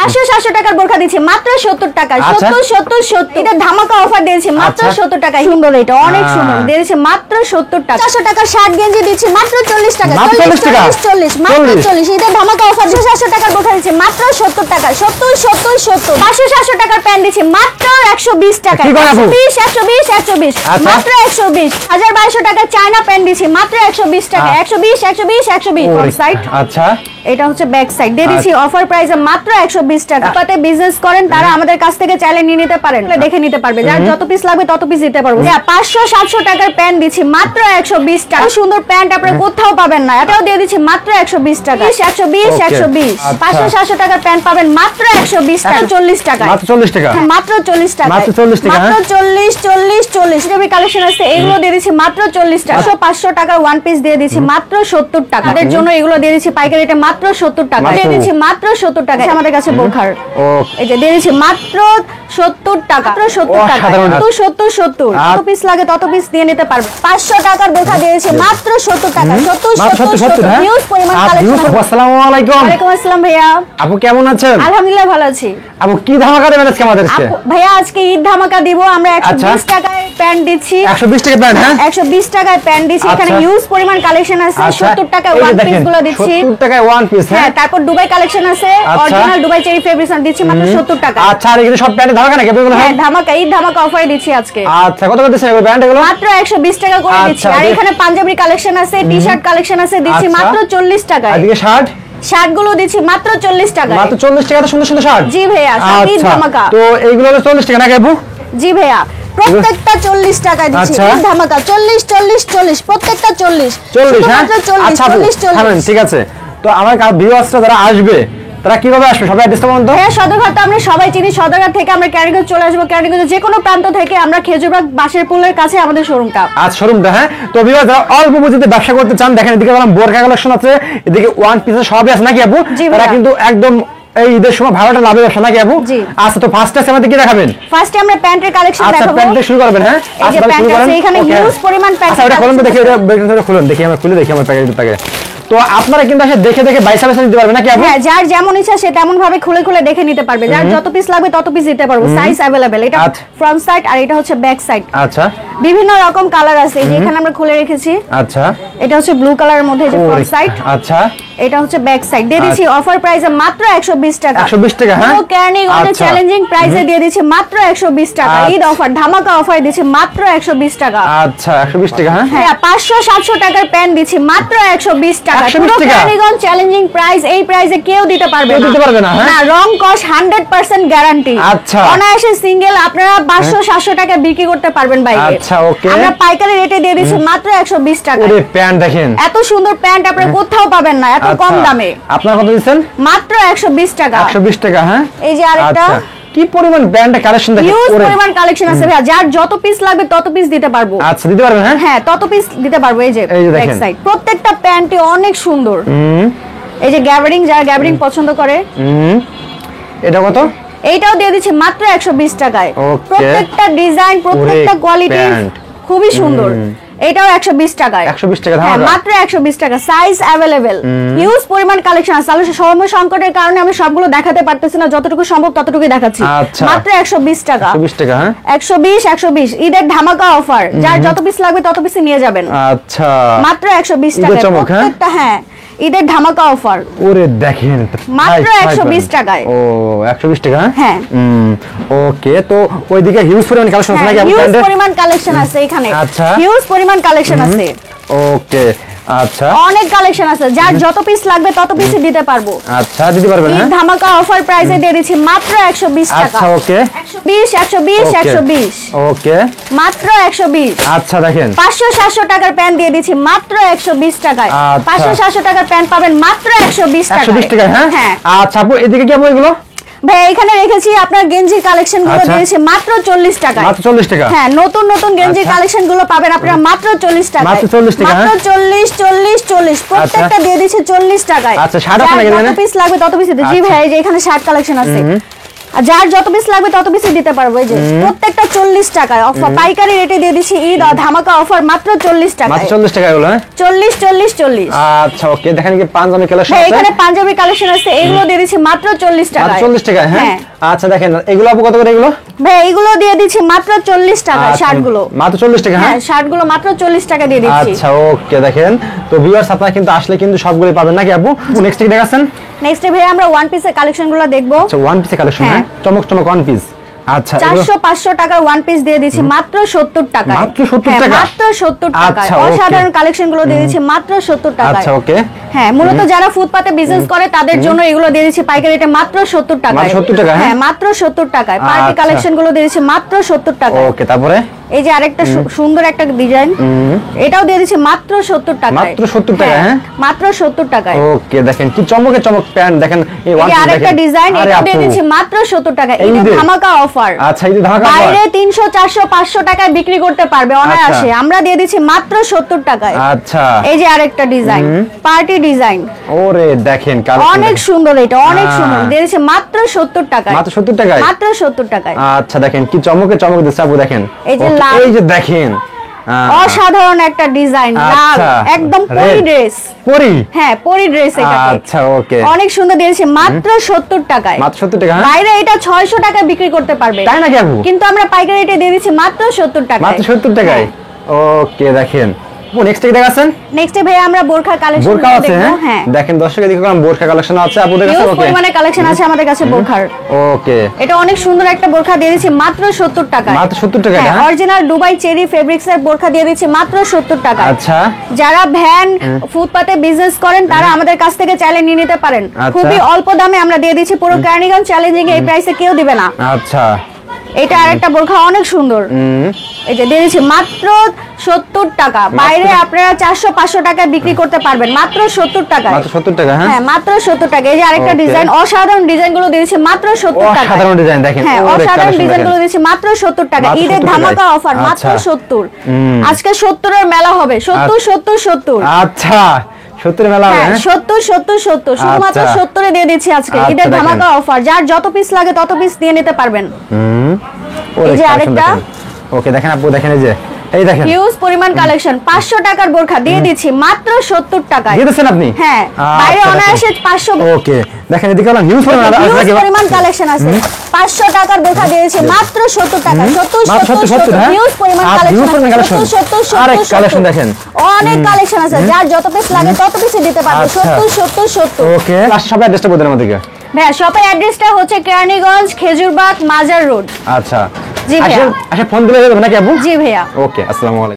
500 700 টাকার বোরখা দিচ্ছি মাত্র 70 টাকা। 70 70 70 এটা ধামাকা অফার দিয়েছি মাত্র 70 টাকা। সুন্দর, এটা অনেক সুন্দর, দিয়েছি মাত্র 70 টাকা। 400 টাকার শার্ট গেঞ্জি দিচ্ছি মাত্র 40 টাকা। 40 40 মাত্র 40 এটা ধামাকা অফার। 700 টাকার বোরখা দিচ্ছি মাত্র 70 টাকা। 70 70 70 500 700 টাকার প্যান্ট দিচ্ছি মাত্র 120 টাকা। 120 120 120 মাত্র 120। 1200 টাকার চায়না প্যান্ট দিচ্ছি মাত্র 120 টাকা। 120 120 120 সাইড। আচ্ছা, এটা হচ্ছে ব্যাক সাইড দিয়ে দিচ্ছি অফার প্রাইসে মাত্র 120 টাকা। পাতে বিজনেস করেন তারা আমাদের কাছ থেকে চাইলে নিয়ে নিতে পারেন, দেখে নিতে পারবে, যার যত পিস লাগবে তত পিস দিতে পারবো। 500 700 টাকার প্যান্ট দিচ্ছি মাত্র 120 টাকা। সুন্দর প্যান্ট আপনারা কোথাও পাবেন না, এটাও দিয়ে দিচ্ছি মাত্র 120 টাকা। 120 120 500 700 টাকার প্যান্ট পাবেন মাত্র 120 টাকা। 40 টাকা মাত্র 40 টাকা। মাত্র 40 টাকা। মাত্র 40 টাকা। মাত্র 40 40 40 এটারই কালেকশন আছে, এগুলো দিয়ে দিচ্ছি মাত্র 40 টাকা। 500 টাকার ওয়ান পিস দিয়ে দিচ্ছি মাত্র 70 টাকা। এর জন্য এগুলো দিয়ে দিচ্ছি পাইকারি রেটে মাত্র 70 টাকা। দিয়ে দিচ্ছি মাত্র 70 টাকা। আমাদের কাছে বোরখার এই যে দিয়ে দিচ্ছি মাত্র 70 টাকা। মাত্র 70 টাকা। 70 70 যত পিস লাগে তত পিস দিয়ে নিতে পারবে। 500 টাকার বোরখা দিয়েছি মাত্র 70 টাকা। 70 70 70 হিউজ পরিমাণ কালেকশন। আসসালামু আলাইকুম। ওয়ালাইকুম আসসালাম ভাইয়া। আপু কেমন আছেন? আলহামদুলিল্লাহ ভালো আছি। আপু কি ধামাকা দেবেন আজকে আমাদেরকে? ভাইয়া আজকে ঈদ ধামাকা দিব। আমরা 120 টাকায় প্যান্ট দিচ্ছি। 120 টাকা প্যান্ট? হ্যাঁ, 120 টাকায় প্যান্ট দিচ্ছি। এখানে হিউজ পরিমাণ কালেকশন আছে। 70 টাকায় ওয়ান পিস গুলো দিচ্ছি। 70 টাকায় ওয়ান পিস। হ্যাঁ, তারপর দুবাই কালেকশন আছে, অরিজিনাল দুবাই চেরি ফেব্রিক্স দিচ্ছি মাত্র 70 টাকা। আচ্ছা, আর এগুলো সব প্যান্ট ধামাকা নাকি এগুলো? হ্যাঁ, ধামাকা, ঈদ ধামাকা অফারে দিচ্ছি আজকে। আচ্ছা, কত করে দিচ্ছেন এগুলো প্যান্ট এগুলো? মাত্র 120 টাকা করে দিচ্ছি। আর এখানে পাঞ্জাবি কালেকশন আছে, টি-শার্ট কালেকশন আছে, দিচ্ছি মাত্র 40 টাকা। আর এদিকে শার্ট শার্ট গুলো দিচ্ছি মাত্র 40 টাকা। মাত্র 40 টাকাতে সুন্দর সুন্দর শার্ট। জি ভাইয়া, সব ঈদ ধামাকা। তো এইগুলো হলো 40 টাকা নাকি আপু? জি ভাইয়া, প্রত্যেকটা 40 টাকায় দিচ্ছি। ঈদ ধামাকা 40 40 40 প্রত্যেকটা 40 40। হ্যাঁ, আচ্ছা 40 40 ঠিক আছে। তো আমার ভিউয়ার্সরা যারা আসবে তারা কিভাবে আসবে? সবাই অ্যাড্রেসটা বলুন তো। হ্যাঁ, সদরঘাট তো আমরা সবাই চিনি। সদরঘাট থেকে আমরা ক্যারিগঞ্জ চলে আসবো। ক্যারিগঞ্জের যে কোনো প্রান্ত থেকে আমরা খেজুরবাগ বাসের পুলের কাছে আমাদের শোরুমটা। আচ্ছা, শোরুমটা। হ্যাঁ, তো ভিউয়ার্স যারা অল্প পুঁজিতে ব্যবসা করতে চান, দেখেন এদিকে বললাম বোরকা কালেকশন আছে, এদিকে ওয়ান পিস সবই আছে নাকি আপু? তারা কিন্তু একদম এই ঈদের সময় ভাড়াটা লাভের ব্যবসা নাকি আপু? আচ্ছা, তো ফার্স্টে আমাদের কি দেখাবেন? ফার্স্টে আমরা প্যান্টের কালেকশন দেখাবো। আচ্ছা, প্যান্ট থেকে শুরু করবেন। হ্যাঁ, আচ্ছা, প্যান্ট আছে এখানে হিউজ পরিমাণ প্যান্ট। আচ্ছা, এটা খুলুন তো দেখি, এটা বেগটা খুলুন দেখি, আমরা খুলে দেখি আমার প্যাকেট। তো আপনারা কিন্তু এসে দেখে দেখে বাইসা বাইসা দিতে পারবেন নাকি আপু? হ্যাঁ, যার যেমন ইচ্ছা সে তেমন ভাবে খুলে খুলে দেখে নিতে পারবে। যার যত পিস লাগবে তত পিস দিতে পারবো। Size available. এটা ফ্রন্ট সাইড আর এটা হচ্ছে ব্যাক সাইড। আচ্ছা, বিভিন্ন রকম কালার আছে। এই যে এখানে আমরা খুলে রেখেছি। আচ্ছা, এটা হচ্ছে ব্লু কালারের মধ্যে যে ফ্রন্ট সাইড। আচ্ছা, এটা হচ্ছে ব্যাক সাইড। দিয়ে দিচ্ছি অফার প্রাইসে মাত্র 120 টাকা। 120 টাকা। হ্যাঁ, তো ক্যানিগঞ্জে চ্যালেঞ্জিং প্রাইসে দিয়ে দিচ্ছি মাত্র 120 টাকা। ঈদ অফার, ধামাকা অফার দিচ্ছি মাত্র 120 টাকা। আচ্ছা, 120 টাকা। হ্যাঁ, 500 700 টাকার প্যান্ট দিচ্ছি মাত্র 120 টাকা। পুরো ক্যানিগঞ্জ চ্যালেঞ্জিং প্রাইস। এই প্রাইসে কেউ দিতে পারবে না। না, রং কস 100% গ্যারান্টি। আচ্ছা, অনায়াসে সিঙ্গেল আপনারা 500 700 টাকা বিক্রি করতে পারবেন বাইরে। আচ্ছা, ওকে। আমরা পাইকারি রেটে দিয়ে দিচ্ছি মাত্র 120 টাকা। ওরে প্যান্ট দেখেন, এত সুন্দর প্যান্ট আপনারা কোথাও পাবেন না এত কম দামে। আপনারা কত দিচ্ছেন? মাত্র 120 টাকা। 120 টাকা। হ্যাঁ, এই যে আরেকটা কি পরিমাণ ব্র্যান্ডের কালেকশন দেখেন। হিউজ পরিমাণ কালেকশন আছে ভাই, যার যত পিস লাগবে তত পিস দিতে পারবো। আচ্ছা, দিতে পারবেন? হ্যাঁ, হ্যাঁ, তত পিস দিতে পারবো। এই যে ব্যাক সাইড প্রত্যেকটা প্যান্টই অনেক সুন্দর। এই যে গ্যাবারিং, যারা গ্যাবারিং পছন্দ করে। এটা কত? এইটাও দিয়ে দিচ্ছি মাত্র 120 টাকায়। প্রত্যেকটা ডিজাইন, প্রত্যেকটা কোয়ালিটি খুবই সুন্দর। এটাও 120 টাকায়। 120 টাকা। হ্যাঁ, মাত্র 120 টাকা। Size available. হিউজ পরিমাণ কালেকশন আছে। আসলে সময় সংকটের কারণে আমি সবগুলো দেখাতে পারতেছি না, যতটুকু সম্ভব ততটুকুই দেখাচ্ছি। মাত্র 120 টাকা। 120 টাকা। হ্যাঁ, 120 ঈদের ধামাকা অফার। যার যত পিস লাগবে তত পিস নিয়ে যাবেন। আচ্ছা, মাত্র 120 টাকা। প্রত্যেকটা হ্যাঁ ঈদের ধামাকা অফার। ওরে দেখেন, মাত্র 120 টাকায়। ও 120 টাকা। হ্যাঁ, ওকে। তো ওইদিকে হিউজ পরিমাণ কালেকশন আছে নাকি? হিউজ পরিমাণ কালেকশন আছে এখানে। আচ্ছা, হিউজ পরিমাণ কালেকশন আছে। ওকে, আচ্ছা, অনেক কালেকশন আছে। যার যত পিস লাগবে তত পিস দিতে পারবো। আচ্ছা, দিতে পারবেন। ঈদ ধামাকা অফার প্রাইসে দিয়ে দিচ্ছি মাত্র 120 টাকা। আচ্ছা, ওকে। 120 ওকে, মাত্র 120। আচ্ছা, দেখেন 500 700 টাকার প্যান্ট দিয়ে দিচ্ছি মাত্র 120 টাকায়। 500 700 টাকার প্যান্ট পাবেন মাত্র 120 টাকায়। 120 টাকা। হ্যাঁ, আচ্ছা আপু, এদিকে কি আপু এগুলো? ভাই এখানে রেখেছি আপনার গেঞ্জি কালেকশন গুলো দিয়েছি মাত্র 40 টাকা। মাত্র 40 টাকা। হ্যাঁ, নতুন নতুন গেঞ্জি কালেকশন গুলো পাবেন আপনারা মাত্র 40 টাকা। মাত্র 40 টাকা। মাত্র 40 40 40 প্রত্যেকটা দিয়ে দিচ্ছি 40 টাকায়। আচ্ছা, শার্ট আছে নাকি? যত পিস লাগবে তত পিস দিতে। জি ভাই, এই যে এখানে শার্ট কালেকশন আছে। আর যার যত পিস লাগবে তত পিসই দিতে পারবো। এই যে প্রত্যেকটা 40 টাকায় অফার, পাইকারি রেটে দিয়ে দিচ্ছি ঈদ ধামাকা অফার মাত্র 40 টাকা। মাত্র 40 টাকা এগুলো, হ্যাঁ 40 40 40। আচ্ছা ওকে, দেখেন কি পাঞ্জাবি কালেকশন আছে, এখানে পাঞ্জাবি কালেকশন আছে, এগুলো দিয়ে দিচ্ছি মাত্র 40 টাকা। মাত্র 40 টাকা, হ্যাঁ। আচ্ছা দেখেন এগুলো আপু কত করে এগুলো? ভাই এগুলো দিয়ে দিচ্ছি মাত্র 40 টাকা। শার্টগুলো মাত্র 40 টাকা, হ্যাঁ শার্টগুলো মাত্র 40 টাকা দিয়ে দিচ্ছি। আচ্ছা ওকে, দেখেন তো ভিউয়ার্স আপনারা কিন্তু আসলে কিন্তু সবগুলো পাবেন নাকি আপু? নেক্সট কি দেখাচ্ছেন? নেক্সট ভাই আমরা ওয়ান পিসের কালেকশনগুলো দেখবো। আচ্ছা ওয়ান পিসের কালেকশন, হ্যাঁ চমক চমক ওয়ান পিস। আচ্ছা 400-500 টাকার ওয়ান পিস দিয়ে দিচ্ছি মাত্র 70 টাকা। মাত্র 70 টাকা, মাত্র 70 টাকা। আচ্ছা, অসাধারণ কালেকশন গুলো দিয়ে দিচ্ছি মাত্র 70 টাকা। আচ্ছা ওকে, হ্যাঁ মূলত যারা ফুটপাতে বিজনেস করে তাদের জন্য এগুলো দিয়ে দিচ্ছি পাইকারি রেটে মাত্র 70 টাকা। মাত্র 70 টাকা, হ্যাঁ মাত্র 70 টাকায় পার্টি কালেকশন গুলো দিয়ে দিচ্ছি মাত্র 70 টাকা। ওকে, তারপরে এই যে আরেকটা সুন্দর একটা ডিজাইন, এটাও দিয়ে দিচ্ছি মাত্র 70 টাকা। মাত্র 70 টাকা, হ্যাঁ মাত্র 70 টাকায়। ওকে, দেখেন কি চমকে চমক প্যান্ট, দেখেন এই ওয়ান পিস, আরেকটা ডিজাইন, এটাও দিয়ে দিচ্ছি মাত্র 70 টাকা। এই ধামাকা অফার। আচ্ছা এই ধামাকা অফার, বাইরে 300 400 500 টাকায় বিক্রি করতে পারবে অনায়াসে, আমরা দিয়ে দিচ্ছি মাত্র 70 টাকায়। আচ্ছা এই যে আরেকটা ডিজাইন, পার্টি ডিজাইন, ওরে দেখেন অনেক সুন্দর, এটা অনেক সুন্দর, দিয়ে দিচ্ছি মাত্র 70 টাকায়। মাত্র 70 টাকায়, মাত্র 70 টাকায়। আচ্ছা দেখেন কি চমকে চমক দিচ্ছে আপু, দেখেন এই যে লাল, এই যে দেখেন অসাধারণ একটা ডিজাইন, লাল একদম পরি ড্রেস, পরি, হ্যাঁ পরি ড্রেস এটা। আচ্ছা ওকে, অনেক সুন্দর দিয়েছে মাত্র 70 টাকায়। মাত্র 70 টাকা, বাইরে এটা 600 টাকা বিক্রি করতে পারবে, তাই নাকি আপু? কিন্তু আমরা পাইকারি রেটে দিয়ে দিচ্ছি মাত্র 70 টাকায়। মাত্র 70 টাকায়, ওকে দেখেন। নেক্সট কি দেখাচ্ছেন? নেক্সট ভাই আমরা বোরখা কালেকশন বোরখা আছে, দেখবো। হ্যাঁ দেখেন দর্শক এদিকে কোন বোরখা কালেকশন আছে আপনাদের কাছে? ওকে, পরিমাণে কালেকশন আছে আমাদের কাছে বোরখার। ওকে, এটা অনেক সুন্দর একটা বোরখা দিয়ে দিচ্ছি মাত্র 70 টাকায়। মাত্র 70 টাকা, হ্যাঁ অরিজিনাল দুবাই চেরি ফেব্রিক্স এর বোরখা দিয়ে দিচ্ছি মাত্র 70 টাকা। আচ্ছা, যারা ভ্যান ফুটপাতে বিজনেস করেন তারা আমাদের কাছ থেকে চাইলে নিয়ে নিতে পারেন, খুবই অল্প দামে আমরা দিয়ে দিচ্ছি, পুরো কেরানীগঞ্জ চ্যালেঞ্জিং এই প্রাইসে কেউ দিবে না। আচ্ছা এটা আরেকটা বোরখা অনেক সুন্দর, এই যে দিয়ে দিচ্ছি মাত্র 70 টাকা। বাইরে আপনারা 400-500 টাকায় বিক্রি করতে পারবেন, মাত্র 70 টাকা। মাত্র 70 টাকা, হ্যাঁ মাত্র 70 টাকা। এই যে আরেকটা ডিজাইন, অসাধারণ ডিজাইন গুলো দিয়েছি মাত্র 70 টাকা। অসাধারণ ডিজাইন দেখেন, হ্যাঁ অসাধারণ ডিজাইন গুলো দিয়েছি মাত্র 70 টাকা। ঈদের ধামাকা অফার মাত্র 70। আজকে 70 এর মেলা হবে, 70 70 70। আচ্ছা 70 মেলা হবে, হ্যাঁ 70 70 70 শুধুমাত্র 70 এ দিয়ে দিচ্ছি আজকে ঈদের ধামাকা অফার। যার যত পিস লাগে তত পিস দিয়ে নিতে পারবেন। এই যে আরেকটা, ওকে দেখেন আপু, দেখেন এই যে এই দেখেন হিউজ পরিমাণ কালেকশন, 500 টাকার বোরখা দিয়ে দিচ্ছি মাত্র 70 টাকায়। দিয়ে দিচ্ছেন আপনি? হ্যাঁ বাইরে অনায়াসে 500। ওকে দেখেন এদিকে হলো হিউজ পরিমাণ কালেকশন আছে, 500 টাকার বোরখা দিয়েছি মাত্র 70 টাকা। 70 70 70 হিউজ পরিমাণ কালেকশন, 70 70 আরেক কালেকশন দেখেন, অনেক কালেকশন আছে, যার যত পিস লাগে তত পিসই দিতে পারবে। 70 70 70। ওকে সব অ্যাড্রেসটা বলেন আমাদেরকে। ভাই শপের অ্যাড্রেসটা হচ্ছে কেরানীগঞ্জ খেজুরবাগ মাজার রোড। আচ্ছা জি ভাইয়া, আচ্ছা ফোন দিলে যাবে নাকি আপু? জি ভাইয়া। ওকে, আসসালামু আলাইকুম।